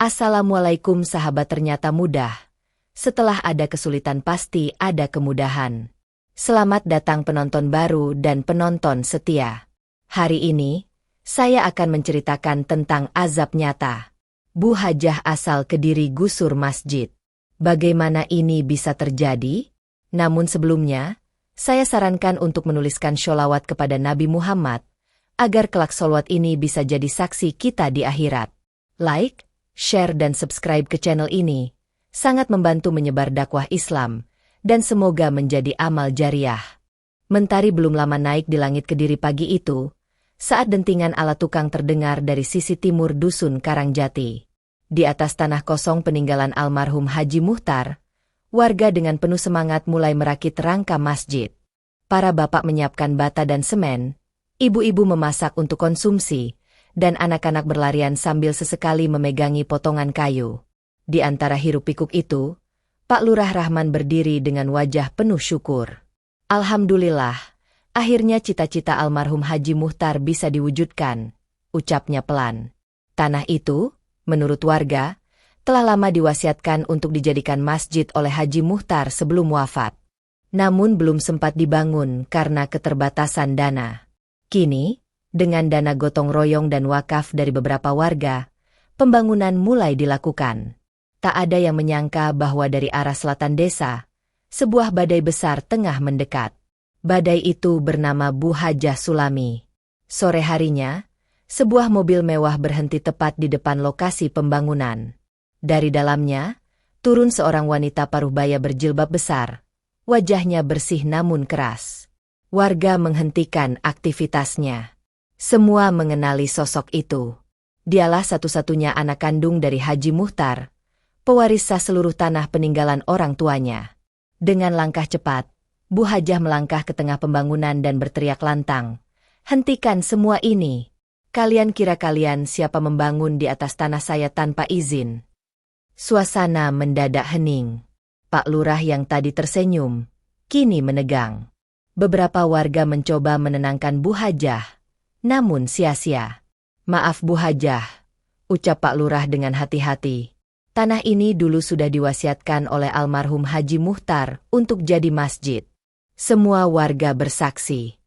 Assalamualaikum sahabat, ternyata mudah. Setelah ada kesulitan pasti ada kemudahan. Selamat datang penonton baru dan penonton setia. Hari ini, saya akan menceritakan tentang azab nyata. Bu Hajah asal Kediri gusur masjid. Bagaimana ini bisa terjadi? Namun sebelumnya, saya sarankan untuk menuliskan sholawat kepada Nabi Muhammad, agar kelak sholawat ini bisa jadi saksi kita di akhirat. Like, share dan subscribe ke channel ini, sangat membantu menyebar dakwah Islam, dan semoga menjadi amal jariah. Mentari belum lama naik di langit Kediri pagi itu, saat dentingan ala tukang terdengar dari sisi timur dusun Karangjati. Di atas tanah kosong peninggalan almarhum Haji Muhtar, warga dengan penuh semangat mulai merakit rangka masjid. Para bapak menyiapkan bata dan semen, ibu-ibu memasak untuk konsumsi, dan anak-anak berlarian sambil sesekali memegangi potongan kayu. Di antara hiruk-pikuk itu, Pak Lurah Rahman berdiri dengan wajah penuh syukur. Alhamdulillah, akhirnya cita-cita almarhum Haji Muhtar bisa diwujudkan, ucapnya pelan. Tanah itu, menurut warga, telah lama diwasiatkan untuk dijadikan masjid oleh Haji Muhtar sebelum wafat. Namun belum sempat dibangun karena keterbatasan dana. Kini, dengan dana gotong royong dan wakaf dari beberapa warga, pembangunan mulai dilakukan. Tak ada yang menyangka bahwa dari arah selatan desa, sebuah badai besar tengah mendekat. Badai itu bernama Bu Hajah Sulami. Sore harinya, sebuah mobil mewah berhenti tepat di depan lokasi pembangunan. Dari dalamnya, turun seorang wanita paruh baya berjilbab besar. Wajahnya bersih namun keras. Warga menghentikan aktivitasnya. Semua mengenali sosok itu. Dialah satu-satunya anak kandung dari Haji Muhtar, pewaris sah seluruh tanah peninggalan orang tuanya. Dengan langkah cepat, Bu Hajah melangkah ke tengah pembangunan dan berteriak lantang, "Hentikan semua ini! Kalian kira kalian siapa membangun di atas tanah saya tanpa izin?" Suasana mendadak hening. Pak Lurah yang tadi tersenyum, kini menegang. Beberapa warga mencoba menenangkan Bu Hajah, namun sia-sia. "Maaf Bu Hajah," ucap Pak Lurah dengan hati-hati. "Tanah ini dulu sudah diwasiatkan oleh almarhum Haji Muhtar untuk jadi masjid." Semua warga bersaksi.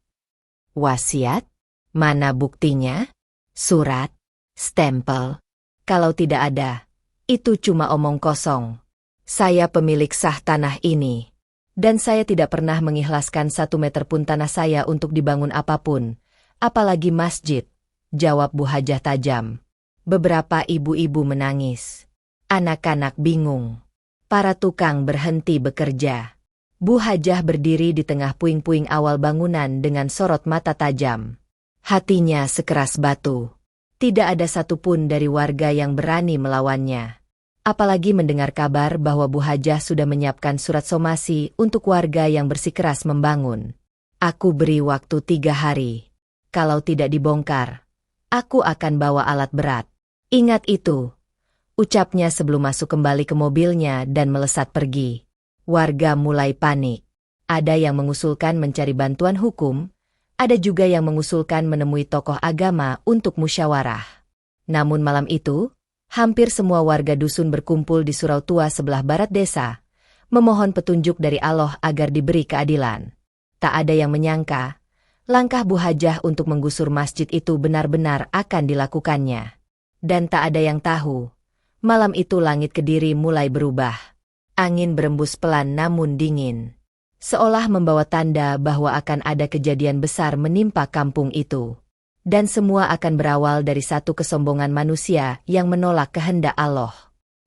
"Wasiat? Mana buktinya? Surat? Stempel? Kalau tidak ada, itu cuma omong kosong. Saya pemilik sah tanah ini. Dan saya tidak pernah mengikhlaskan 1 meter pun tanah saya untuk dibangun apapun. Apalagi masjid," jawab Bu Hajah tajam. Beberapa ibu-ibu menangis. Anak-anak bingung. Para tukang berhenti bekerja. Bu Hajah berdiri di tengah puing-puing awal bangunan dengan sorot mata tajam. Hatinya sekeras batu. Tidak ada satupun dari warga yang berani melawannya. Apalagi mendengar kabar bahwa Bu Hajah sudah menyiapkan surat somasi untuk warga yang bersikeras membangun. "Aku beri waktu 3 hari. Kalau tidak dibongkar, aku akan bawa alat berat. Ingat itu," ucapnya sebelum masuk kembali ke mobilnya dan melesat pergi. Warga mulai panik. Ada yang mengusulkan mencari bantuan hukum, ada juga yang mengusulkan menemui tokoh agama untuk musyawarah. Namun malam itu, hampir semua warga dusun berkumpul di surau tua sebelah barat desa, memohon petunjuk dari Allah agar diberi keadilan. Tak ada yang menyangka, langkah Bu Hajah untuk menggusur masjid itu benar-benar akan dilakukannya. Dan tak ada yang tahu, malam itu langit Kediri mulai berubah. Angin berembus pelan namun dingin. Seolah membawa tanda bahwa akan ada kejadian besar menimpa kampung itu. Dan semua akan berawal dari satu kesombongan manusia yang menolak kehendak Allah.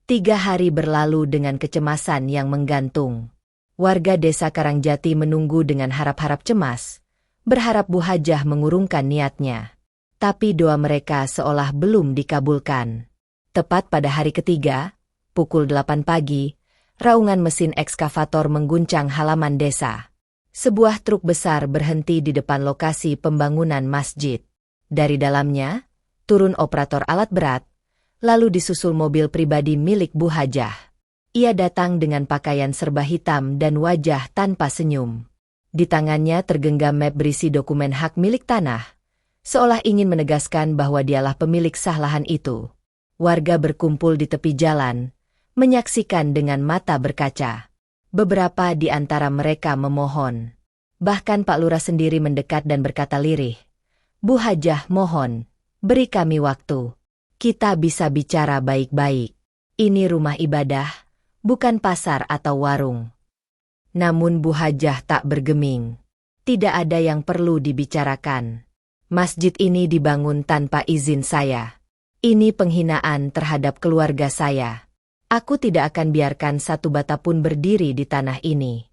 3 hari berlalu dengan kecemasan yang menggantung. Warga desa Karangjati menunggu dengan harap-harap cemas, berharap Bu Hajah mengurungkan niatnya. Tapi doa mereka seolah belum dikabulkan. Tepat pada hari ketiga, pukul 8 pagi, raungan mesin ekskavator mengguncang halaman desa. Sebuah truk besar berhenti di depan lokasi pembangunan masjid. Dari dalamnya, turun operator alat berat, lalu disusul mobil pribadi milik Bu Hajah. Ia datang dengan pakaian serba hitam dan wajah tanpa senyum. Di tangannya tergenggam map berisi dokumen hak milik tanah, seolah ingin menegaskan bahwa dialah pemilik sah lahan itu. Warga berkumpul di tepi jalan, menyaksikan dengan mata berkaca. Beberapa di antara mereka memohon. Bahkan Pak Lurah sendiri mendekat dan berkata lirih, "Bu Hajah, mohon, beri kami waktu. Kita bisa bicara baik-baik. Ini rumah ibadah, bukan pasar atau warung." Namun Bu Hajah tak bergeming. Tidak ada yang perlu dibicarakan. Masjid ini dibangun tanpa izin saya. Ini penghinaan terhadap keluarga saya. Aku tidak akan biarkan satu bata pun berdiri di tanah ini.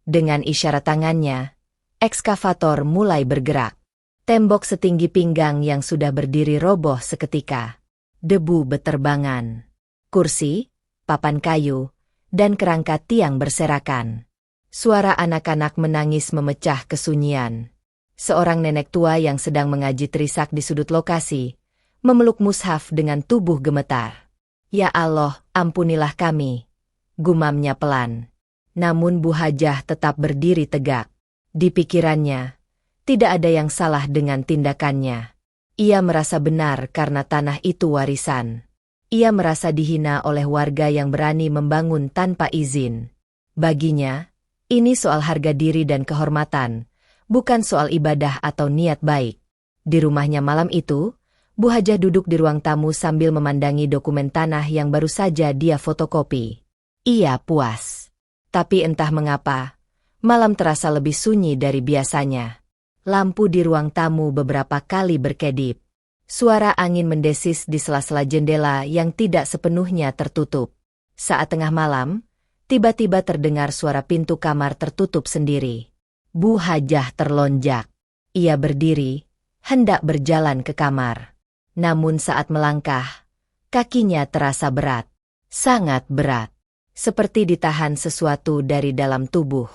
Dengan isyarat tangannya, ekskavator mulai bergerak. Tembok setinggi pinggang yang sudah berdiri roboh seketika. Debu beterbangan. Kursi, papan kayu, dan kerangka tiang berserakan. Suara anak-anak menangis memecah kesunyian. Seorang nenek tua yang sedang mengaji terisak di sudut lokasi, memeluk mushaf dengan tubuh gemetar. "Ya Allah, ampunilah kami," gumamnya pelan. Namun Bu Hajah tetap berdiri tegak. Di pikirannya, tidak ada yang salah dengan tindakannya. Ia merasa benar karena tanah itu warisan. Ia merasa dihina oleh warga yang berani membangun tanpa izin. Baginya, ini soal harga diri dan kehormatan, bukan soal ibadah atau niat baik. Di rumahnya malam itu, Bu Hajah duduk di ruang tamu sambil memandangi dokumen tanah yang baru saja dia fotokopi. Ia puas. Tapi entah mengapa, malam terasa lebih sunyi dari biasanya. Lampu di ruang tamu beberapa kali berkedip. Suara angin mendesis di sela-sela jendela yang tidak sepenuhnya tertutup. Saat tengah malam, tiba-tiba terdengar suara pintu kamar tertutup sendiri. Bu Hajah terlonjak. Ia berdiri, hendak berjalan ke kamar. Namun saat melangkah, kakinya terasa berat. Sangat berat. Seperti ditahan sesuatu dari dalam tubuh.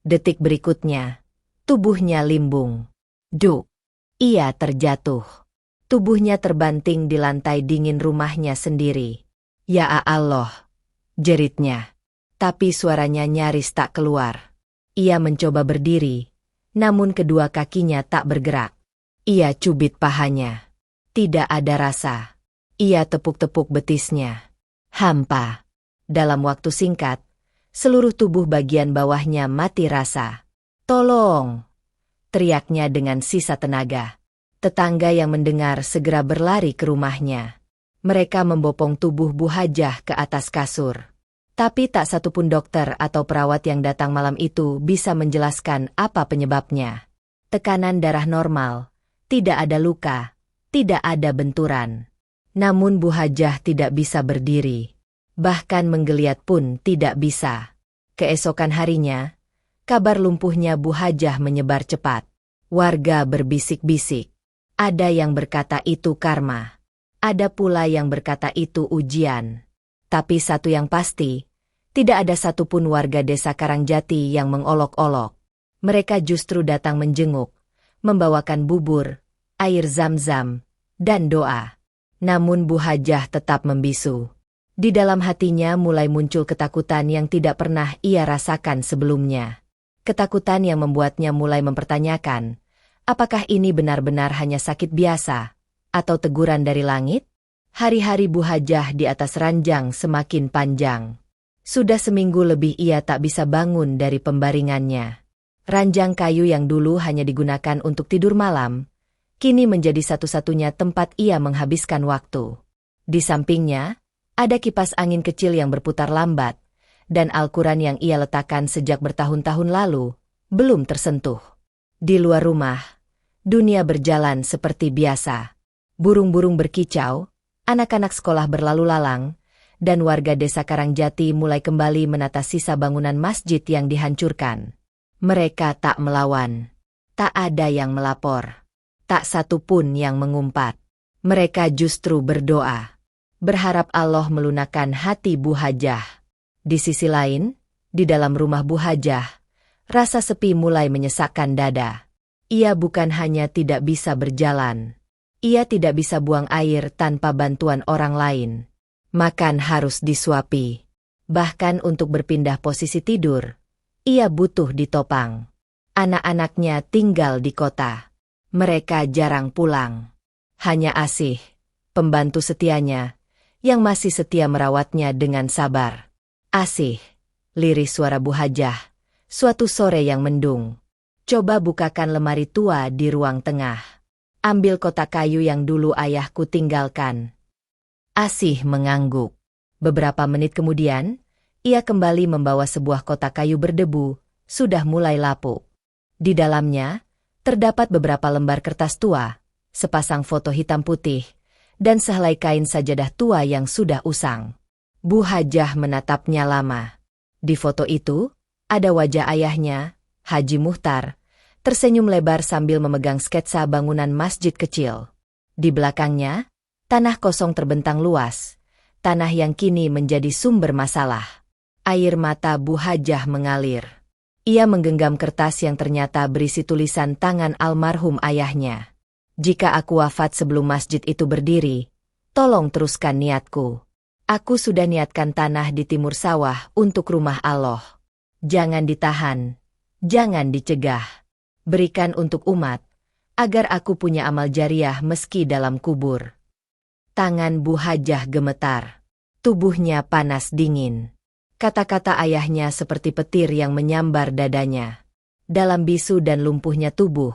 Detik berikutnya, tubuhnya limbung. Duk! Ia terjatuh. Tubuhnya terbanting di lantai dingin rumahnya sendiri. "Ya Allah!" jeritnya. Tapi suaranya nyaris tak keluar. Ia mencoba berdiri, namun kedua kakinya tak bergerak. Ia cubit pahanya. Tidak ada rasa. Ia tepuk-tepuk betisnya. Hampa. Dalam waktu singkat, seluruh tubuh bagian bawahnya mati rasa. "Tolong!" teriaknya dengan sisa tenaga. Tetangga yang mendengar segera berlari ke rumahnya. Mereka membopong tubuh Bu Hajah ke atas kasur. Tapi tak satupun dokter atau perawat yang datang malam itu bisa menjelaskan apa penyebabnya. Tekanan darah normal, tidak ada luka, tidak ada benturan. Namun Bu Hajah tidak bisa berdiri. Bahkan menggeliat pun tidak bisa. Keesokan harinya, kabar lumpuhnya Bu Hajah menyebar cepat. Warga berbisik-bisik. Ada yang berkata itu karma. Ada pula yang berkata itu ujian. Tapi satu yang pasti, tidak ada satupun warga desa Karangjati yang mengolok-olok. Mereka justru datang menjenguk, membawakan bubur, air zam-zam, dan doa. Namun Bu Hajah tetap membisu. Di dalam hatinya mulai muncul ketakutan yang tidak pernah ia rasakan sebelumnya. Ketakutan yang membuatnya mulai mempertanyakan, apakah ini benar-benar hanya sakit biasa, atau teguran dari langit? Hari-hari Bu Hajah di atas ranjang semakin panjang. Sudah seminggu lebih ia tak bisa bangun dari pembaringannya. Ranjang kayu yang dulu hanya digunakan untuk tidur malam, kini menjadi satu-satunya tempat ia menghabiskan waktu. Di sampingnya, ada kipas angin kecil yang berputar lambat, dan Al-Quran yang ia letakkan sejak bertahun-tahun lalu, belum tersentuh. Di luar rumah, dunia berjalan seperti biasa. Burung-burung berkicau, anak-anak sekolah berlalu lalang, dan warga desa Karangjati mulai kembali menata sisa bangunan masjid yang dihancurkan. Mereka tak melawan. Tak ada yang melapor. Tak satu pun yang mengumpat. Mereka justru berdoa. Berharap Allah melunakkan hati Bu Hajah. Di sisi lain, di dalam rumah Bu Hajah, rasa sepi mulai menyesakkan dada. Ia bukan hanya tidak bisa berjalan. Ia tidak bisa buang air tanpa bantuan orang lain. Makan harus disuapi. Bahkan untuk berpindah posisi tidur, ia butuh ditopang. Anak-anaknya tinggal di kota. Mereka jarang pulang. Hanya Asih, pembantu setianya, yang masih setia merawatnya dengan sabar. Asih, lirih suara Bu Hajah, suatu sore yang mendung. Coba bukakan lemari tua di ruang tengah. Ambil kotak kayu yang dulu ayahku tinggalkan. Asih mengangguk. Beberapa menit kemudian, ia kembali membawa sebuah kotak kayu berdebu, sudah mulai lapuk. Di dalamnya, terdapat beberapa lembar kertas tua, sepasang foto hitam putih, dan sehelai kain sajadah tua yang sudah usang. Bu Hajah menatapnya lama. Di foto itu, ada wajah ayahnya, Haji Muhtar, tersenyum lebar sambil memegang sketsa bangunan masjid kecil. Di belakangnya, tanah kosong terbentang luas, tanah yang kini menjadi sumber masalah. Air mata Bu Hajah mengalir. Ia menggenggam kertas yang ternyata berisi tulisan tangan almarhum ayahnya. Jika aku wafat sebelum masjid itu berdiri, tolong teruskan niatku. Aku sudah niatkan tanah di timur sawah untuk rumah Allah. Jangan ditahan, jangan dicegah. Berikan untuk umat, agar aku punya amal jariah meski dalam kubur. Tangan Bu Hajah gemetar. Tubuhnya panas dingin. Kata-kata ayahnya seperti petir yang menyambar dadanya. Dalam bisu dan lumpuhnya tubuh,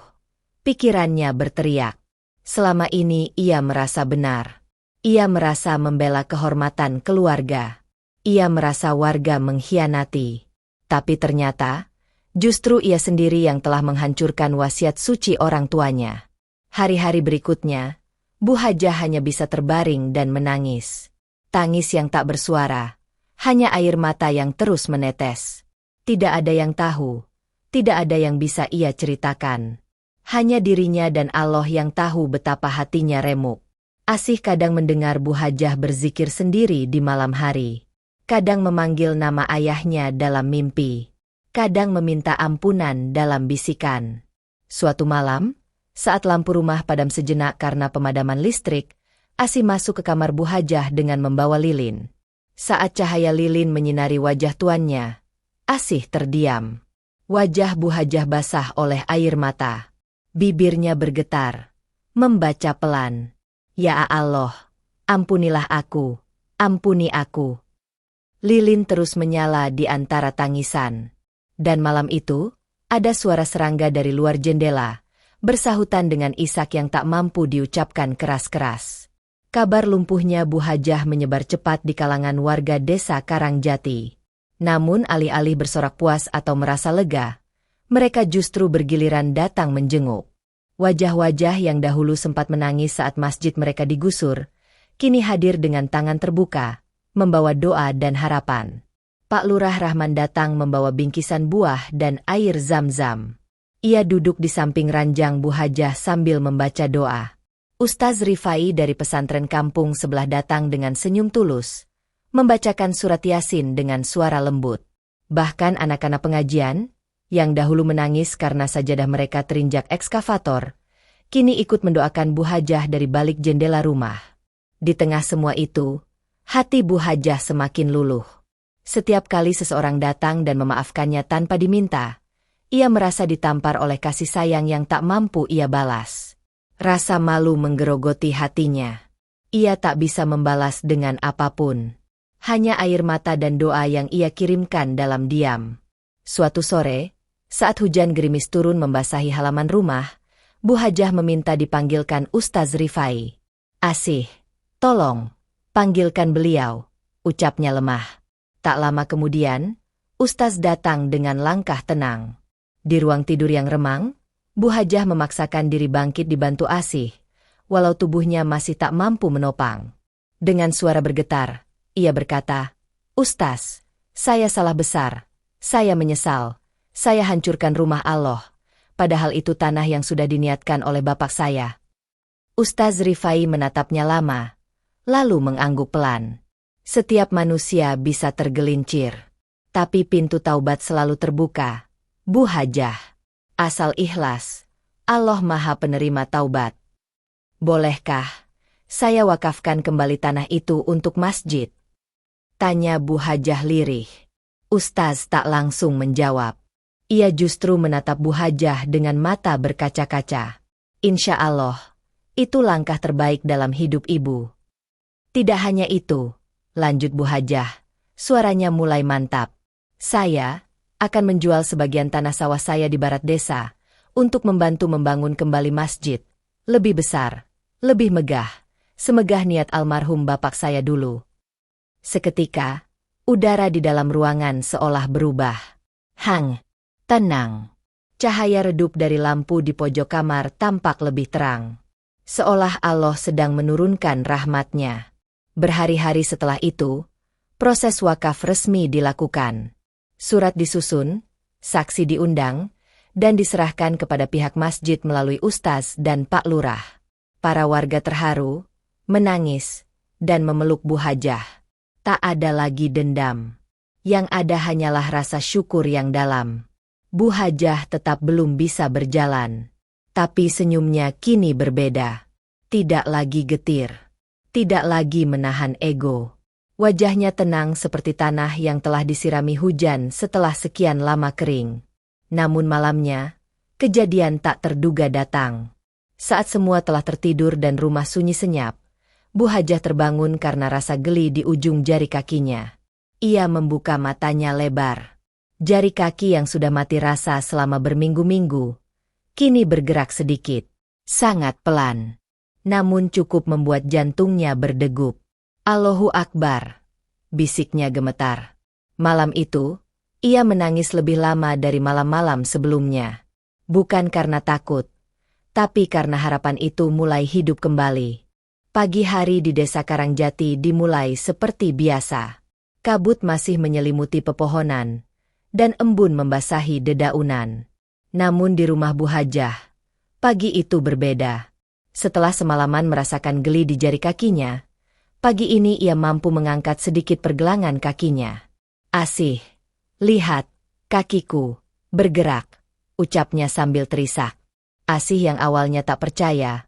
pikirannya berteriak. Selama ini ia merasa benar. Ia merasa membela kehormatan keluarga. Ia merasa warga mengkhianati. Tapi ternyata, justru ia sendiri yang telah menghancurkan wasiat suci orang tuanya. Hari-hari berikutnya, Bu Hajah hanya bisa terbaring dan menangis. Tangis yang tak bersuara, hanya air mata yang terus menetes. Tidak ada yang tahu, tidak ada yang bisa ia ceritakan. Hanya dirinya dan Allah yang tahu betapa hatinya remuk. Asih kadang mendengar Bu Hajah berzikir sendiri di malam hari. Kadang memanggil nama ayahnya dalam mimpi. Kadang meminta ampunan dalam bisikan. Suatu malam, saat lampu rumah padam sejenak karena pemadaman listrik, Asih masuk ke kamar Bu Hajah dengan membawa lilin. Saat cahaya lilin menyinari wajah tuannya, Asih terdiam. Wajah Bu Hajah basah oleh air mata. Bibirnya bergetar, membaca pelan. Ya Allah, ampunilah aku, ampuni aku. Lilin terus menyala di antara tangisan. Dan malam itu, ada suara serangga dari luar jendela, bersahutan dengan isak yang tak mampu diucapkan keras-keras. Kabar lumpuhnya Bu Hajah menyebar cepat di kalangan warga desa Karangjati. Namun alih-alih bersorak puas atau merasa lega, mereka justru bergiliran datang menjenguk. Wajah-wajah yang dahulu sempat menangis saat masjid mereka digusur, kini hadir dengan tangan terbuka, membawa doa dan harapan. Pak Lurah Rahman datang membawa bingkisan buah dan air zam-zam. Ia duduk di samping ranjang Bu Hajah sambil membaca doa. Ustaz Rifai dari pesantren kampung sebelah datang dengan senyum tulus, membacakan surat Yasin dengan suara lembut. Bahkan anak-anak pengajian, yang dahulu menangis karena sajadah mereka terinjak ekskavator, kini ikut mendoakan Bu Hajah dari balik jendela rumah. Di tengah semua itu, hati Bu Hajah semakin luluh. Setiap kali seseorang datang dan memaafkannya tanpa diminta, ia merasa ditampar oleh kasih sayang yang tak mampu ia balas. Rasa malu menggerogoti hatinya. Ia tak bisa membalas dengan apapun. Hanya air mata dan doa yang ia kirimkan dalam diam. Suatu sore, saat hujan gerimis turun membasahi halaman rumah, Bu Hajah meminta dipanggilkan Ustaz Rifai. Asih, tolong, panggilkan beliau, ucapnya lemah. Tak lama kemudian, Ustaz datang dengan langkah tenang. Di ruang tidur yang remang, Bu Hajah memaksakan diri bangkit dibantu Asih, walau tubuhnya masih tak mampu menopang. Dengan suara bergetar, ia berkata, Ustaz, saya salah besar, saya menyesal, saya hancurkan rumah Allah, padahal itu tanah yang sudah diniatkan oleh bapak saya. Ustaz Rifai menatapnya lama, lalu mengangguk pelan. Setiap manusia bisa tergelincir, tapi pintu taubat selalu terbuka. Bu Hajah, asal ikhlas, Allah Maha Penerima Taubat. Bolehkah saya wakafkan kembali tanah itu untuk masjid? Tanya Bu Hajah lirih. Ustaz tak langsung menjawab. Ia justru menatap Bu Hajah dengan mata berkaca-kaca. Insya Allah, itu langkah terbaik dalam hidup ibu. Tidak hanya itu, lanjut Bu Hajah, suaranya mulai mantap. Saya akan menjual sebagian tanah sawah saya di barat desa untuk membantu membangun kembali masjid. Lebih besar, lebih megah, semegah niat almarhum bapak saya dulu. Seketika, udara di dalam ruangan seolah berubah. Hang, tenang. Cahaya redup dari lampu di pojok kamar tampak lebih terang. Seolah Allah sedang menurunkan rahmat-Nya. Berhari-hari setelah itu, proses wakaf resmi dilakukan. Surat disusun, saksi diundang, dan diserahkan kepada pihak masjid melalui ustaz dan Pak Lurah. Para warga terharu, menangis, dan memeluk Bu Hajah. Tak ada lagi dendam. Yang ada hanyalah rasa syukur yang dalam. Bu Hajah tetap belum bisa berjalan. Tapi senyumnya kini berbeda. Tidak lagi getir. Tidak lagi menahan ego. Wajahnya tenang seperti tanah yang telah disirami hujan setelah sekian lama kering. Namun malamnya, kejadian tak terduga datang. Saat semua telah tertidur dan rumah sunyi senyap, Bu Hajah terbangun karena rasa geli di ujung jari kakinya. Ia membuka matanya lebar. Jari kaki yang sudah mati rasa selama berminggu-minggu, kini bergerak sedikit. Sangat pelan. Namun cukup membuat jantungnya berdegup. Allahu Akbar, bisiknya gemetar. Malam itu, ia menangis lebih lama dari malam-malam sebelumnya. Bukan karena takut, tapi karena harapan itu mulai hidup kembali. Pagi hari di desa Karangjati dimulai seperti biasa. Kabut masih menyelimuti pepohonan, dan embun membasahi dedaunan. Namun di rumah Bu Hajah, pagi itu berbeda. Setelah semalaman merasakan geli di jari kakinya, pagi ini ia mampu mengangkat sedikit pergelangan kakinya. Asih, lihat, kakiku, bergerak, ucapnya sambil terisak. Asih yang awalnya tak percaya,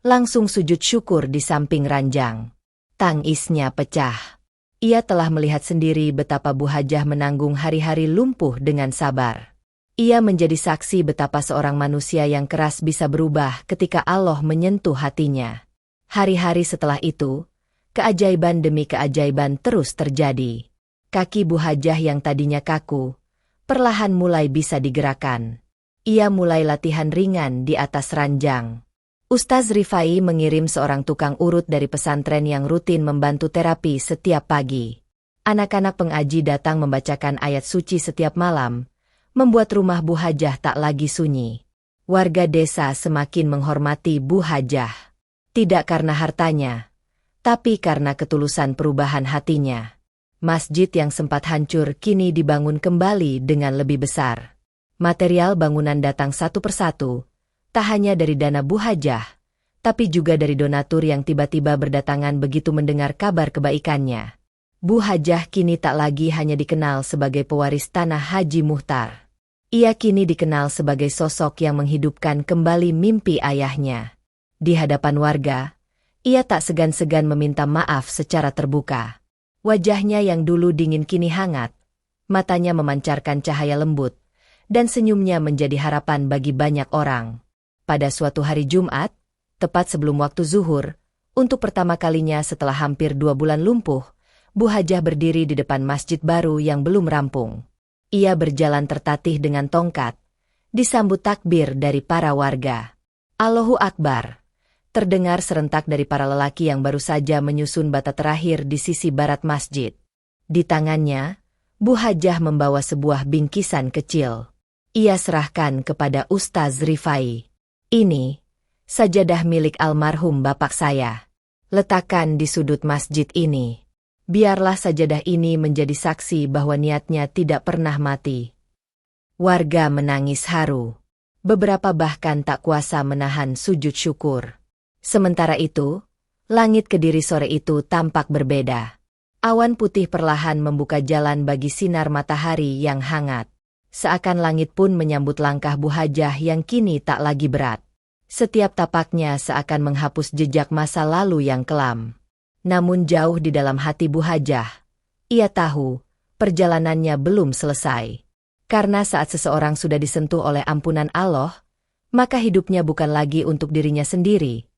langsung sujud syukur di samping ranjang. Tangisnya pecah. Ia telah melihat sendiri betapa Bu Hajah menanggung hari-hari lumpuh dengan sabar. Ia menjadi saksi betapa seorang manusia yang keras bisa berubah ketika Allah menyentuh hatinya. Hari-hari setelah itu, keajaiban demi keajaiban terus terjadi. Kaki Bu Hajah yang tadinya kaku, perlahan mulai bisa digerakkan. Ia mulai latihan ringan di atas ranjang. Ustaz Rifai mengirim seorang tukang urut dari pesantren yang rutin membantu terapi setiap pagi. Anak-anak pengaji datang membacakan ayat suci setiap malam, membuat rumah Bu Hajah tak lagi sunyi. Warga desa semakin menghormati Bu Hajah. Tidak karena hartanya, tapi karena ketulusan perubahan hatinya. Masjid yang sempat hancur kini dibangun kembali dengan lebih besar. Material bangunan datang satu persatu. Tak hanya dari dana Bu Hajah, tapi juga dari donatur yang tiba-tiba berdatangan begitu mendengar kabar kebaikannya. Bu Hajah kini tak lagi hanya dikenal sebagai pewaris tanah Haji Muhtar. Ia kini dikenal sebagai sosok yang menghidupkan kembali mimpi ayahnya. Di hadapan warga, ia tak segan-segan meminta maaf secara terbuka. Wajahnya yang dulu dingin kini hangat, matanya memancarkan cahaya lembut, dan senyumnya menjadi harapan bagi banyak orang. Pada suatu hari Jumat, tepat sebelum waktu zuhur, untuk pertama kalinya setelah hampir 2 bulan lumpuh, Bu Hajah berdiri di depan masjid baru yang belum rampung. Ia berjalan tertatih dengan tongkat, disambut takbir dari para warga. Allahu Akbar, terdengar serentak dari para lelaki yang baru saja menyusun bata terakhir di sisi barat masjid. Di tangannya, Bu Hajah membawa sebuah bingkisan kecil. Ia serahkan kepada Ustaz Rifai. Ini, sajadah milik almarhum bapak saya. Letakkan di sudut masjid ini. Biarlah sajadah ini menjadi saksi bahwa niatnya tidak pernah mati. Warga menangis haru. Beberapa bahkan tak kuasa menahan sujud syukur. Sementara itu, langit Kediri sore itu tampak berbeda. Awan putih perlahan membuka jalan bagi sinar matahari yang hangat. Seakan langit pun menyambut langkah Bu Hajah yang kini tak lagi berat. Setiap tapaknya seakan menghapus jejak masa lalu yang kelam. Namun jauh di dalam hati Bu Hajah, ia tahu perjalanannya belum selesai. Karena saat seseorang sudah disentuh oleh ampunan Allah, maka hidupnya bukan lagi untuk dirinya sendiri,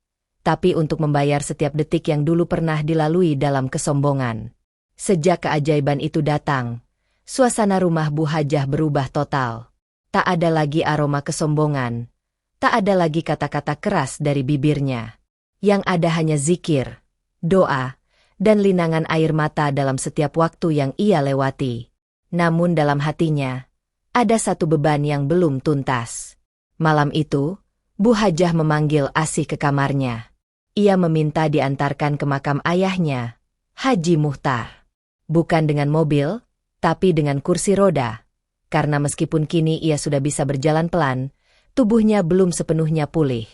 tapi untuk membayar setiap detik yang dulu pernah dilalui dalam kesombongan. Sejak keajaiban itu datang, suasana rumah Bu Hajah berubah total. Tak ada lagi aroma kesombongan, tak ada lagi kata-kata keras dari bibirnya. Yang ada hanya zikir, doa, dan linangan air mata dalam setiap waktu yang ia lewati. Namun dalam hatinya, ada satu beban yang belum tuntas. Malam itu, Bu Hajah memanggil Asih ke kamarnya. Ia meminta diantarkan ke makam ayahnya, Haji Muhtar. Bukan dengan mobil, tapi dengan kursi roda. Karena meskipun kini ia sudah bisa berjalan pelan, tubuhnya belum sepenuhnya pulih.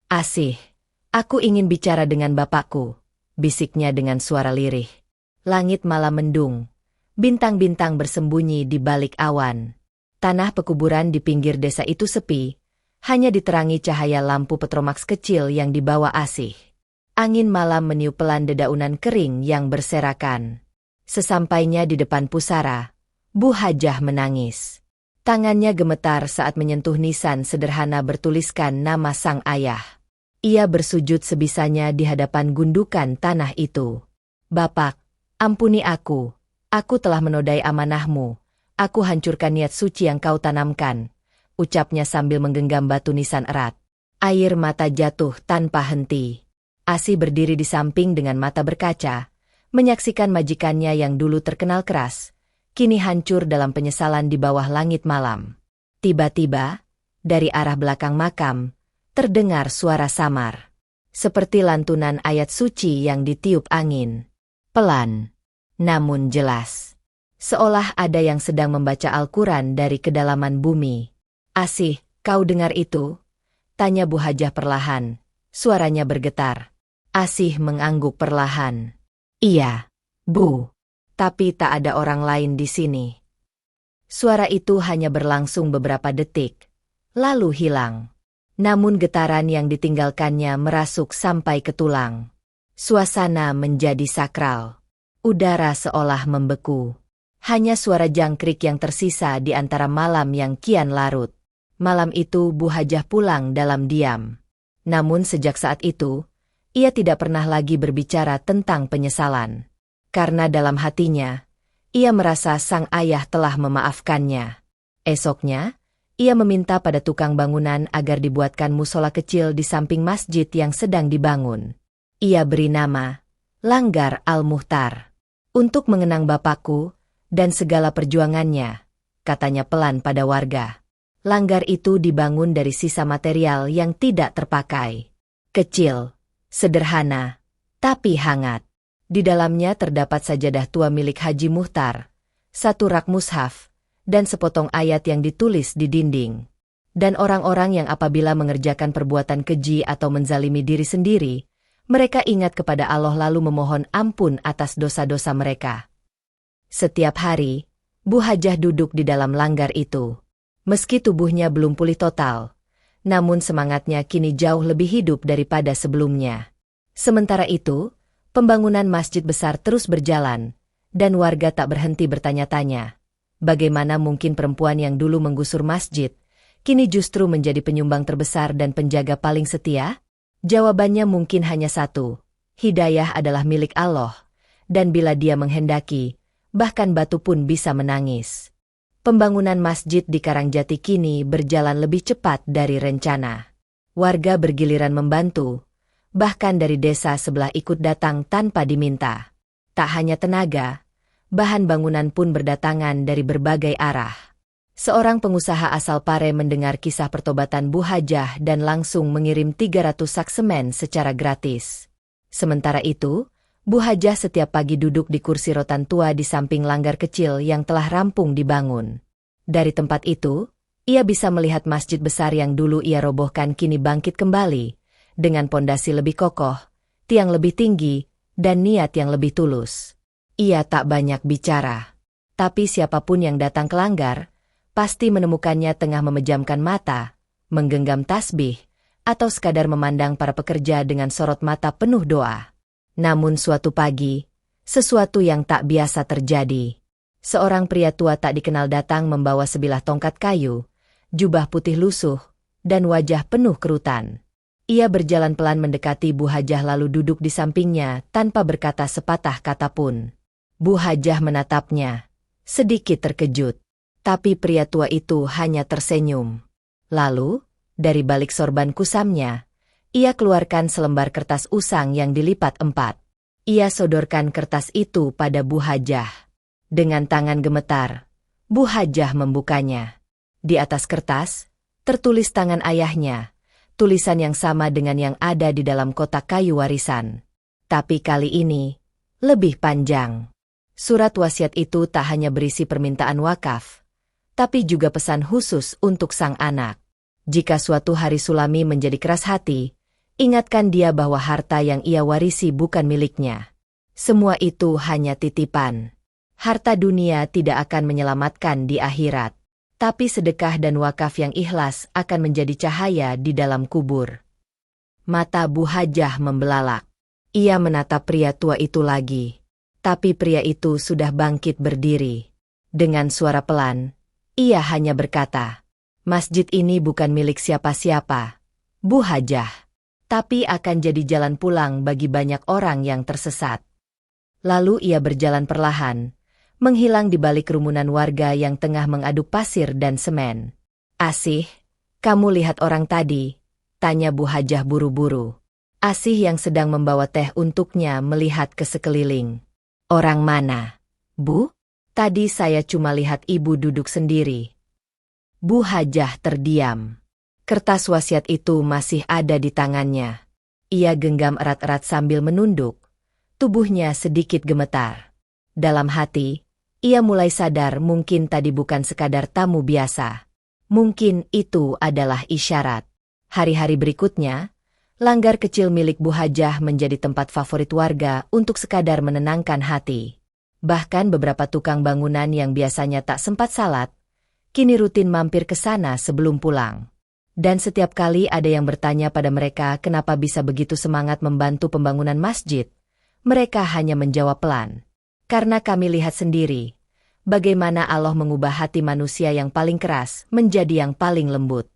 "Asih, aku ingin bicara dengan bapakku," bisiknya dengan suara lirih. Langit malam mendung. Bintang-bintang bersembunyi di balik awan. Tanah pekuburan di pinggir desa itu sepi, hanya diterangi cahaya lampu Petromax kecil yang dibawa Asih. Angin malam meniup pelan dedaunan kering yang berserakan. Sesampainya di depan pusara, Bu Hajah menangis. Tangannya gemetar saat menyentuh nisan sederhana bertuliskan nama sang ayah. Ia bersujud sebisanya di hadapan gundukan tanah itu. "Bapak, ampuni aku telah menodai amanahmu, aku hancurkan niat suci yang kau tanamkan," ucapnya sambil menggenggam batu nisan erat. Air mata jatuh tanpa henti. Asih berdiri di samping dengan mata berkaca, menyaksikan majikannya yang dulu terkenal keras, kini hancur dalam penyesalan di bawah langit malam. Tiba-tiba, dari arah belakang makam, terdengar suara samar. Seperti lantunan ayat suci yang ditiup angin. Pelan, namun jelas. Seolah ada yang sedang membaca Al-Quran dari kedalaman bumi. "Asih, kau dengar itu?" tanya Bu Hajah perlahan. Suaranya bergetar. Asih mengangguk perlahan. "Iya, Bu. Tapi tak ada orang lain di sini." Suara itu hanya berlangsung beberapa detik, lalu hilang. Namun getaran yang ditinggalkannya merasuk sampai ke tulang. Suasana menjadi sakral. Udara seolah membeku. Hanya suara jangkrik yang tersisa di antara malam yang kian larut. Malam itu Bu Hajah pulang dalam diam. Namun sejak saat itu, ia tidak pernah lagi berbicara tentang penyesalan. Karena dalam hatinya, ia merasa sang ayah telah memaafkannya. Esoknya, ia meminta pada tukang bangunan agar dibuatkan musola kecil di samping masjid yang sedang dibangun. Ia beri nama Langgar Al-Muhtar. "Untuk mengenang bapakku dan segala perjuangannya," katanya pelan pada warga. Langgar itu dibangun dari sisa material yang tidak terpakai. Kecil, sederhana, tapi hangat. Di dalamnya terdapat sajadah tua milik Haji Muhtar, satu rak mushaf, dan sepotong ayat yang ditulis di dinding. Dan orang-orang yang apabila mengerjakan perbuatan keji atau menzalimi diri sendiri, mereka ingat kepada Allah lalu memohon ampun atas dosa-dosa mereka. Setiap hari, Bu Hajah duduk di dalam langgar itu. Meski tubuhnya belum pulih total, namun semangatnya kini jauh lebih hidup daripada sebelumnya. Sementara itu, pembangunan masjid besar terus berjalan, dan warga tak berhenti bertanya-tanya. Bagaimana mungkin perempuan yang dulu menggusur masjid, kini justru menjadi penyumbang terbesar dan penjaga paling setia? Jawabannya mungkin hanya satu, hidayah adalah milik Allah, dan bila Dia menghendaki, bahkan batu pun bisa menangis. Pembangunan masjid di Karangjati kini berjalan lebih cepat dari rencana. Warga bergiliran membantu, bahkan dari desa sebelah ikut datang tanpa diminta. Tak hanya tenaga, bahan bangunan pun berdatangan dari berbagai arah. Seorang pengusaha asal Pare mendengar kisah pertobatan Bu Hajah dan langsung mengirim 300 sak semen secara gratis. Sementara itu, Bu Hajah setiap pagi duduk di kursi rotan tua di samping langgar kecil yang telah rampung dibangun. Dari tempat itu, ia bisa melihat masjid besar yang dulu ia robohkan kini bangkit kembali, dengan pondasi lebih kokoh, tiang lebih tinggi, dan niat yang lebih tulus. Ia tak banyak bicara. Tapi siapapun yang datang ke langgar, pasti menemukannya tengah memejamkan mata, menggenggam tasbih, atau sekadar memandang para pekerja dengan sorot mata penuh doa. Namun suatu pagi, sesuatu yang tak biasa terjadi. Seorang pria tua tak dikenal datang membawa sebilah tongkat kayu, jubah putih lusuh, dan wajah penuh kerutan. Ia berjalan pelan mendekati Bu Hajah lalu duduk di sampingnya tanpa berkata sepatah kata pun. Bu Hajah menatapnya, sedikit terkejut. Tapi pria tua itu hanya tersenyum. Lalu, dari balik sorban kusamnya, ia keluarkan selembar kertas usang yang dilipat 4. Ia sodorkan kertas itu pada Bu Hajah. Dengan tangan gemetar, Bu Hajah membukanya. Di atas kertas, tertulis tangan ayahnya, tulisan yang sama dengan yang ada di dalam kotak kayu warisan. Tapi kali ini, lebih panjang. Surat wasiat itu tak hanya berisi permintaan wakaf, tapi juga pesan khusus untuk sang anak. Jika suatu hari Sulami menjadi keras hati, ingatkan dia bahwa harta yang ia warisi bukan miliknya. Semua itu hanya titipan. Harta dunia tidak akan menyelamatkan di akhirat. Tapi sedekah dan wakaf yang ikhlas akan menjadi cahaya di dalam kubur. Mata Bu Hajah membelalak. Ia menatap pria tua itu lagi. Tapi pria itu sudah bangkit berdiri. Dengan suara pelan, ia hanya berkata, "Masjid ini bukan milik siapa-siapa, Bu Hajah. Tapi akan jadi jalan pulang bagi banyak orang yang tersesat." Lalu ia berjalan perlahan, menghilang di balik kerumunan warga yang tengah mengaduk pasir dan semen. "Asih, kamu lihat orang tadi?" tanya Bu Hajah buru-buru. Asih yang sedang membawa teh untuknya melihat ke sekeliling. "Orang mana, Bu?" "Tadi saya cuma lihat ibu duduk sendiri." Bu Hajah terdiam. Kertas wasiat itu masih ada di tangannya. Ia genggam erat-erat sambil menunduk. Tubuhnya sedikit gemetar. Dalam hati, ia mulai sadar mungkin tadi bukan sekadar tamu biasa. Mungkin itu adalah isyarat. Hari-hari berikutnya, langgar kecil milik Bu Hajah menjadi tempat favorit warga untuk sekadar menenangkan hati. Bahkan beberapa tukang bangunan yang biasanya tak sempat salat, kini rutin mampir ke sana sebelum pulang. Dan setiap kali ada yang bertanya pada mereka kenapa bisa begitu semangat membantu pembangunan masjid, mereka hanya menjawab pelan. "Karena kami lihat sendiri bagaimana Allah mengubah hati manusia yang paling keras menjadi yang paling lembut."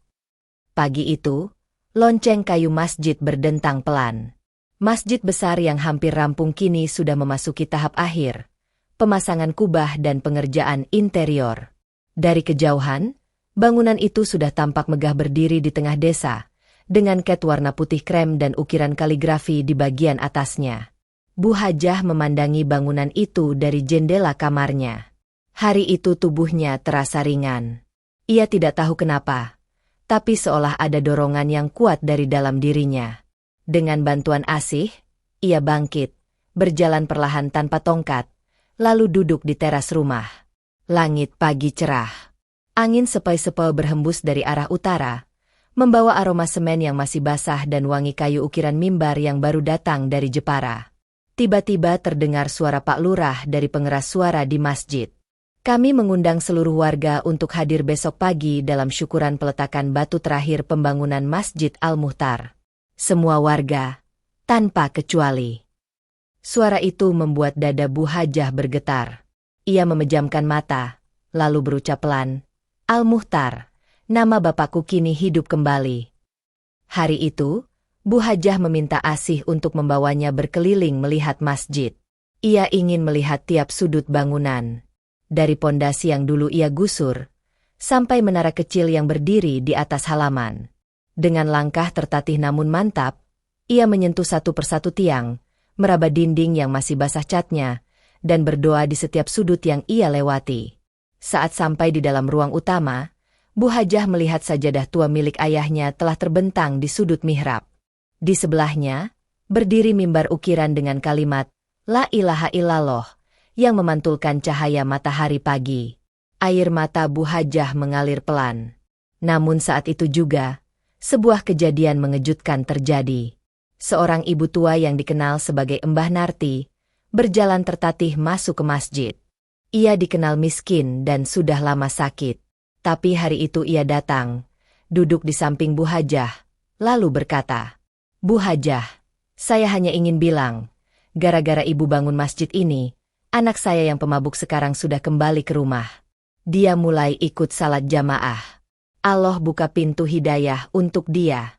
Pagi itu, lonceng kayu masjid berdentang pelan. Masjid besar yang hampir rampung kini sudah memasuki tahap akhir, pemasangan kubah dan pengerjaan interior. Dari kejauhan, bangunan itu sudah tampak megah berdiri di tengah desa, dengan cat warna putih krem dan ukiran kaligrafi di bagian atasnya. Bu Hajah memandangi bangunan itu dari jendela kamarnya. Hari itu tubuhnya terasa ringan. Ia tidak tahu kenapa, tapi seolah ada dorongan yang kuat dari dalam dirinya. Dengan bantuan Asih, ia bangkit, berjalan perlahan tanpa tongkat, lalu duduk di teras rumah. Langit pagi cerah. Angin sepoi-sepoi berhembus dari arah utara, membawa aroma semen yang masih basah dan wangi kayu ukiran mimbar yang baru datang dari Jepara. Tiba-tiba terdengar suara Pak Lurah dari pengeras suara di masjid. "Kami mengundang seluruh warga untuk hadir besok pagi dalam syukuran peletakan batu terakhir pembangunan Masjid Al-Muhtar. Semua warga, tanpa kecuali." Suara itu membuat dada Bu Hajah bergetar. Ia memejamkan mata, lalu berucap pelan, "Al-Muhtar, nama bapakku kini hidup kembali." Hari itu, Bu Hajah meminta Asih untuk membawanya berkeliling melihat masjid. Ia ingin melihat tiap sudut bangunan. Dari pondasi yang dulu ia gusur, sampai menara kecil yang berdiri di atas halaman. Dengan langkah tertatih namun mantap, ia menyentuh satu persatu tiang, meraba dinding yang masih basah catnya, dan berdoa di setiap sudut yang ia lewati. Saat sampai di dalam ruang utama, Bu Hajah melihat sajadah tua milik ayahnya telah terbentang di sudut mihrab. Di sebelahnya, berdiri mimbar ukiran dengan kalimat, "La ilaha illallah," yang memantulkan cahaya matahari pagi. Air mata Bu Hajah mengalir pelan. Namun saat itu juga, sebuah kejadian mengejutkan terjadi. Seorang ibu tua yang dikenal sebagai Mbah Narti, berjalan tertatih masuk ke masjid. Ia dikenal miskin dan sudah lama sakit. Tapi hari itu ia datang, duduk di samping Bu Hajah, lalu berkata, "Bu Hajah, saya hanya ingin bilang, gara-gara ibu bangun masjid ini, anak saya yang pemabuk sekarang sudah kembali ke rumah. Dia mulai ikut salat jamaah. Allah buka pintu hidayah untuk dia."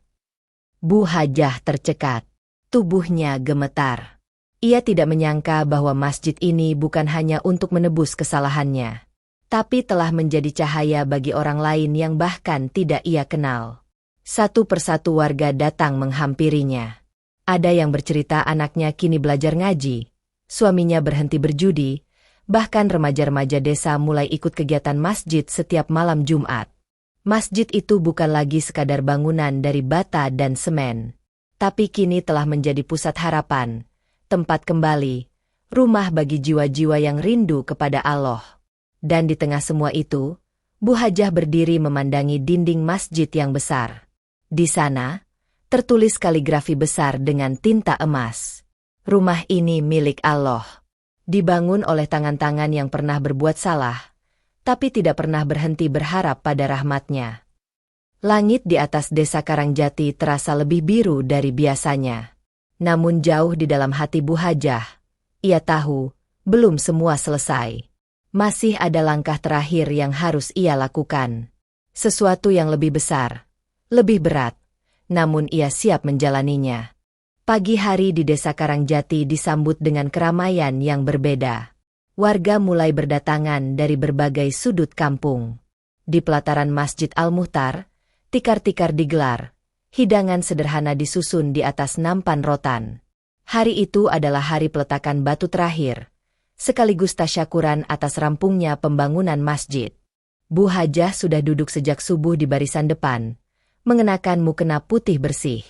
Bu Hajah tercekat. Tubuhnya gemetar. Ia tidak menyangka bahwa masjid ini bukan hanya untuk menebus kesalahannya, tapi telah menjadi cahaya bagi orang lain yang bahkan tidak ia kenal. Satu persatu warga datang menghampirinya. Ada yang bercerita anaknya kini belajar ngaji, suaminya berhenti berjudi, bahkan remaja-remaja desa mulai ikut kegiatan masjid setiap malam Jumat. Masjid itu bukan lagi sekadar bangunan dari bata dan semen, tapi kini telah menjadi pusat harapan, tempat kembali, rumah bagi jiwa-jiwa yang rindu kepada Allah. Dan di tengah semua itu, Bu Hajah berdiri memandangi dinding masjid yang besar. Di sana, tertulis kaligrafi besar dengan tinta emas. Rumah ini milik Allah. Dibangun oleh tangan-tangan yang pernah berbuat salah, tapi tidak pernah berhenti berharap pada rahmat-Nya. Langit di atas desa Karangjati terasa lebih biru dari biasanya. Namun jauh di dalam hati Bu Hajah, ia tahu, belum semua selesai. Masih ada langkah terakhir yang harus ia lakukan. Sesuatu yang lebih besar, lebih berat, namun ia siap menjalaninya. Pagi hari di desa Karangjati disambut dengan keramaian yang berbeda. Warga mulai berdatangan dari berbagai sudut kampung. Di pelataran Masjid Al-Muhtar, tikar-tikar digelar, hidangan sederhana disusun di atas nampan rotan. Hari itu adalah hari peletakan batu terakhir, sekaligus tasyakuran atas rampungnya pembangunan masjid. Bu Hajah sudah duduk sejak subuh di barisan depan, mengenakan mukena putih bersih.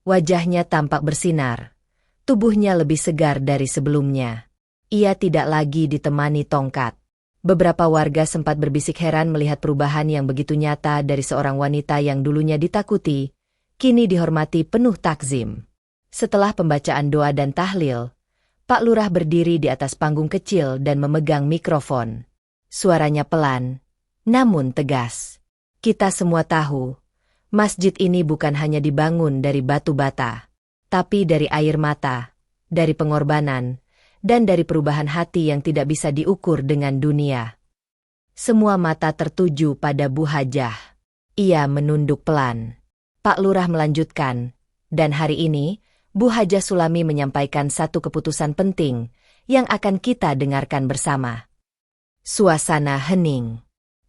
Wajahnya tampak bersinar, tubuhnya lebih segar dari sebelumnya. Ia tidak lagi ditemani tongkat. Beberapa warga sempat berbisik heran melihat perubahan yang begitu nyata dari seorang wanita yang dulunya ditakuti, kini dihormati penuh takzim. Setelah pembacaan doa dan tahlil, Pak Lurah berdiri di atas panggung kecil dan memegang mikrofon. Suaranya pelan, namun tegas. Kita semua tahu, masjid ini bukan hanya dibangun dari batu bata, tapi dari air mata, dari pengorbanan, dan dari perubahan hati yang tidak bisa diukur dengan dunia. Semua mata tertuju pada Bu Hajah. Ia menunduk pelan. Pak Lurah melanjutkan, dan hari ini, Bu Hajah Sulami menyampaikan satu keputusan penting yang akan kita dengarkan bersama. Suasana hening.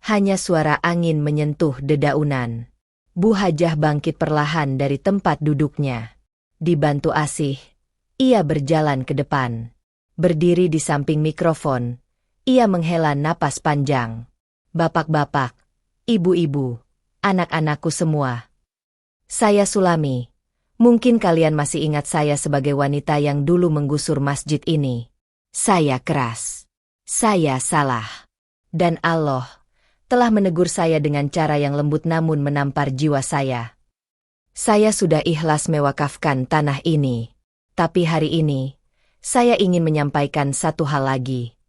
Hanya suara angin menyentuh dedaunan. Bu Hajah bangkit perlahan dari tempat duduknya. Dibantu Asih, ia berjalan ke depan. Berdiri di samping mikrofon, ia menghela napas panjang. Bapak-bapak, ibu-ibu, anak-anakku semua. Saya Sulami. Mungkin kalian masih ingat saya sebagai wanita yang dulu menggusur masjid ini. Saya keras. Saya salah. Dan Allah telah menegur saya dengan cara yang lembut namun menampar jiwa saya. Saya sudah ikhlas mewakafkan tanah ini. Tapi hari ini, saya ingin menyampaikan satu hal lagi.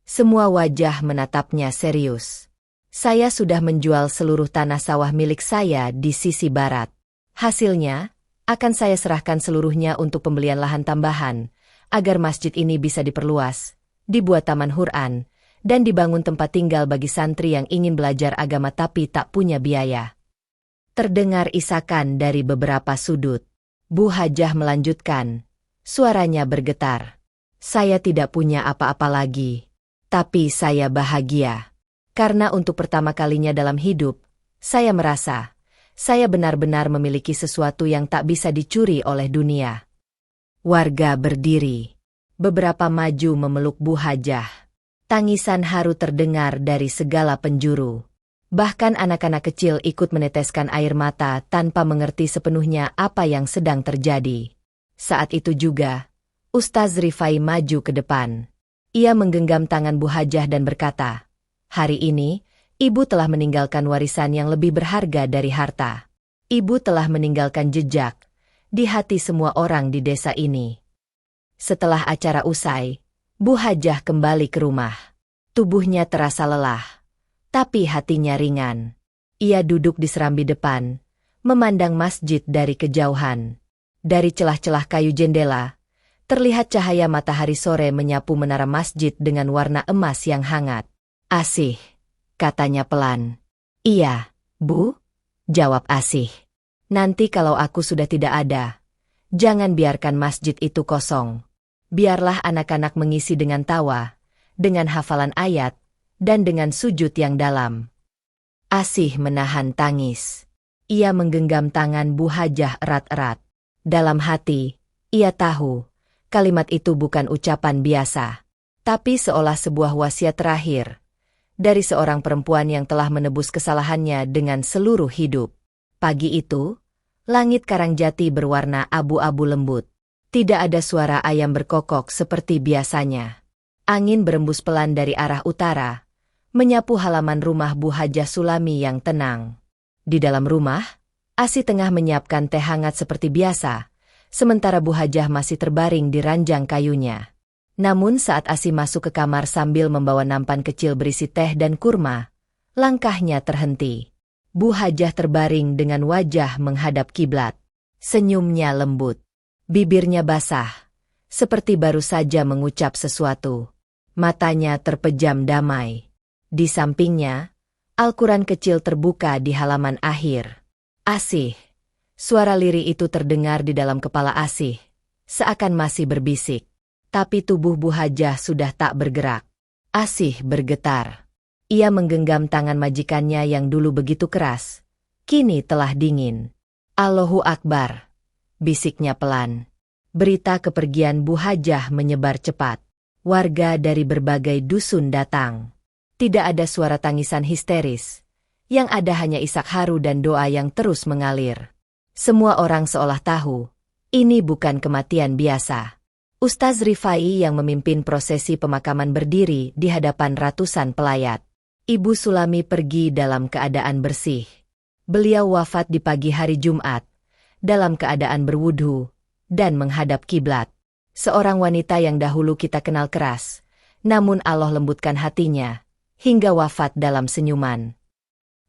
Semua wajah menatapnya serius. Saya sudah menjual seluruh tanah sawah milik saya di sisi barat. Hasilnya, akan saya serahkan seluruhnya untuk pembelian lahan tambahan, agar masjid ini bisa diperluas, dibuat taman Quran, dan dibangun tempat tinggal bagi santri yang ingin belajar agama tapi tak punya biaya. Terdengar isakan dari beberapa sudut. Bu Hajah melanjutkan. Suaranya bergetar. Saya tidak punya apa-apa lagi. Tapi saya bahagia. Karena untuk pertama kalinya dalam hidup, saya merasa, saya benar-benar memiliki sesuatu yang tak bisa dicuri oleh dunia. Warga berdiri. Beberapa maju memeluk Bu Hajah. Tangisan haru terdengar dari segala penjuru. Bahkan anak-anak kecil ikut meneteskan air mata tanpa mengerti sepenuhnya apa yang sedang terjadi. Saat itu juga, Ustaz Rifai maju ke depan. Ia menggenggam tangan Bu Hajah dan berkata, "Hari ini, Ibu telah meninggalkan warisan yang lebih berharga dari harta. Ibu telah meninggalkan jejak di hati semua orang di desa ini." Setelah acara usai, Bu Hajah kembali ke rumah. Tubuhnya terasa lelah, tapi hatinya ringan. Ia duduk di serambi depan, memandang masjid dari kejauhan. Dari celah-celah kayu jendela, terlihat cahaya matahari sore menyapu menara masjid dengan warna emas yang hangat. "Asih," katanya pelan. "Iya, Bu," jawab Asih. Nanti kalau aku sudah tidak ada, jangan biarkan masjid itu kosong. Biarlah anak-anak mengisi dengan tawa, dengan hafalan ayat, dan dengan sujud yang dalam. Asih menahan tangis. Ia menggenggam tangan Bu Hajah erat-erat. Dalam hati, ia tahu, kalimat itu bukan ucapan biasa, tapi seolah sebuah wasiat terakhir dari seorang perempuan yang telah menebus kesalahannya dengan seluruh hidup. Pagi itu, langit Karangjati berwarna abu-abu lembut. Tidak ada suara ayam berkokok seperti biasanya. Angin berembus pelan dari arah utara, menyapu halaman rumah Bu Hajah Sulami yang tenang. Di dalam rumah, Asi tengah menyiapkan teh hangat seperti biasa, sementara Bu Hajah masih terbaring di ranjang kayunya. Namun saat Asi masuk ke kamar sambil membawa nampan kecil berisi teh dan kurma, langkahnya terhenti. Bu Hajah terbaring dengan wajah menghadap kiblat. Senyumnya lembut. Bibirnya basah, seperti baru saja mengucap sesuatu. Matanya terpejam damai. Di sampingnya, Al-Quran kecil terbuka di halaman akhir. Asih. Suara lirih itu terdengar di dalam kepala Asih, seakan masih berbisik. Tapi tubuh Bu Hajah sudah tak bergerak. Asih bergetar. Ia menggenggam tangan majikannya yang dulu begitu keras. Kini telah dingin. Allahu Akbar, bisiknya pelan. Berita kepergian Bu Hajah menyebar cepat. Warga dari berbagai dusun datang. Tidak ada suara tangisan histeris. Yang ada hanya isak haru dan doa yang terus mengalir. Semua orang seolah tahu, ini bukan kematian biasa. Ustaz Rifai yang memimpin prosesi pemakaman berdiri di hadapan ratusan pelayat. Ibu Sulami pergi dalam keadaan bersih. Beliau wafat di pagi hari Jumat, dalam keadaan berwudhu, dan menghadap kiblat. Seorang wanita yang dahulu kita kenal keras, namun Allah lembutkan hatinya, hingga wafat dalam senyuman.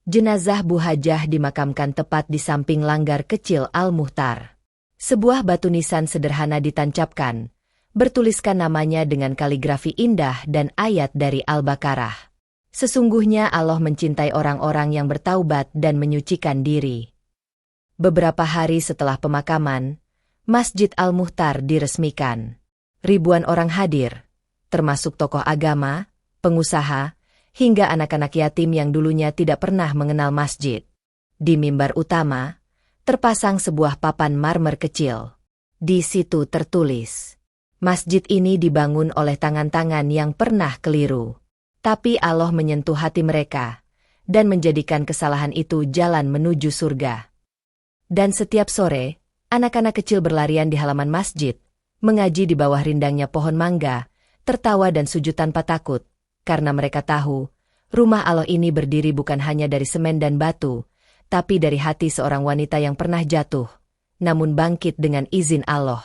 Jenazah Bu Hajah dimakamkan tepat di samping langgar kecil Al-Muhtar. Sebuah batu nisan sederhana ditancapkan, bertuliskan namanya dengan kaligrafi indah dan ayat dari Al-Baqarah. Sesungguhnya Allah mencintai orang-orang yang bertaubat dan menyucikan diri. Beberapa hari setelah pemakaman, Masjid Al-Muhtar diresmikan. Ribuan orang hadir, termasuk tokoh agama, pengusaha, hingga anak-anak yatim yang dulunya tidak pernah mengenal masjid. Di mimbar utama, terpasang sebuah papan marmer kecil. Di situ tertulis, masjid ini dibangun oleh tangan-tangan yang pernah keliru. Tapi Allah menyentuh hati mereka, dan menjadikan kesalahan itu jalan menuju surga. Dan setiap sore, anak-anak kecil berlarian di halaman masjid, mengaji di bawah rindangnya pohon mangga, tertawa dan sujud tanpa takut. Karena mereka tahu, rumah Allah ini berdiri bukan hanya dari semen dan batu, tapi dari hati seorang wanita yang pernah jatuh, namun bangkit dengan izin Allah.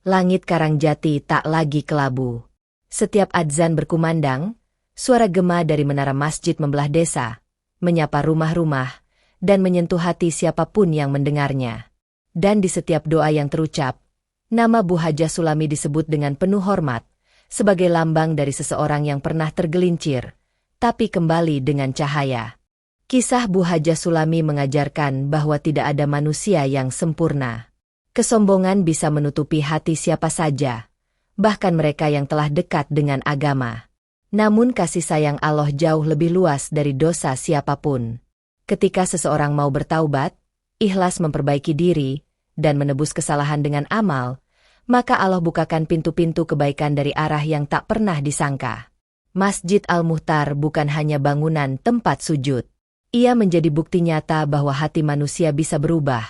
Langit Karangjati tak lagi kelabu. Setiap adzan berkumandang, suara gema dari menara masjid membelah desa, menyapa rumah-rumah, dan menyentuh hati siapapun yang mendengarnya. Dan di setiap doa yang terucap, nama Bu Hajah Sulami disebut dengan penuh hormat, sebagai lambang dari seseorang yang pernah tergelincir, tapi kembali dengan cahaya. Kisah Bu Hajah Sulami mengajarkan bahwa tidak ada manusia yang sempurna. Kesombongan bisa menutupi hati siapa saja, bahkan mereka yang telah dekat dengan agama. Namun kasih sayang Allah jauh lebih luas dari dosa siapapun. Ketika seseorang mau bertaubat, ikhlas memperbaiki diri, dan menebus kesalahan dengan amal, maka Allah bukakan pintu-pintu kebaikan dari arah yang tak pernah disangka. Masjid Al-Muhtar bukan hanya bangunan tempat sujud. Ia menjadi bukti nyata bahwa hati manusia bisa berubah,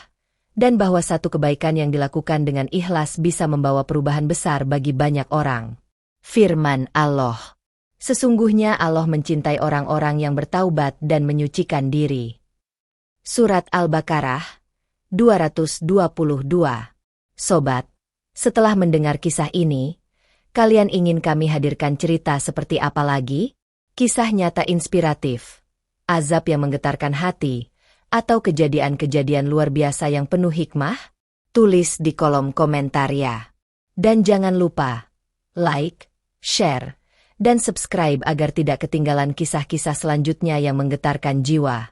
dan bahwa satu kebaikan yang dilakukan dengan ikhlas bisa membawa perubahan besar bagi banyak orang. Firman Allah. Sesungguhnya Allah mencintai orang-orang yang bertaubat dan menyucikan diri. Surat Al-Baqarah 222. Sobat, setelah mendengar kisah ini, kalian ingin kami hadirkan cerita seperti apa lagi? Kisah nyata inspiratif, azab yang menggetarkan hati, atau kejadian-kejadian luar biasa yang penuh hikmah? Tulis di kolom komentar ya. Dan jangan lupa, like, share, dan subscribe agar tidak ketinggalan kisah-kisah selanjutnya yang menggetarkan jiwa.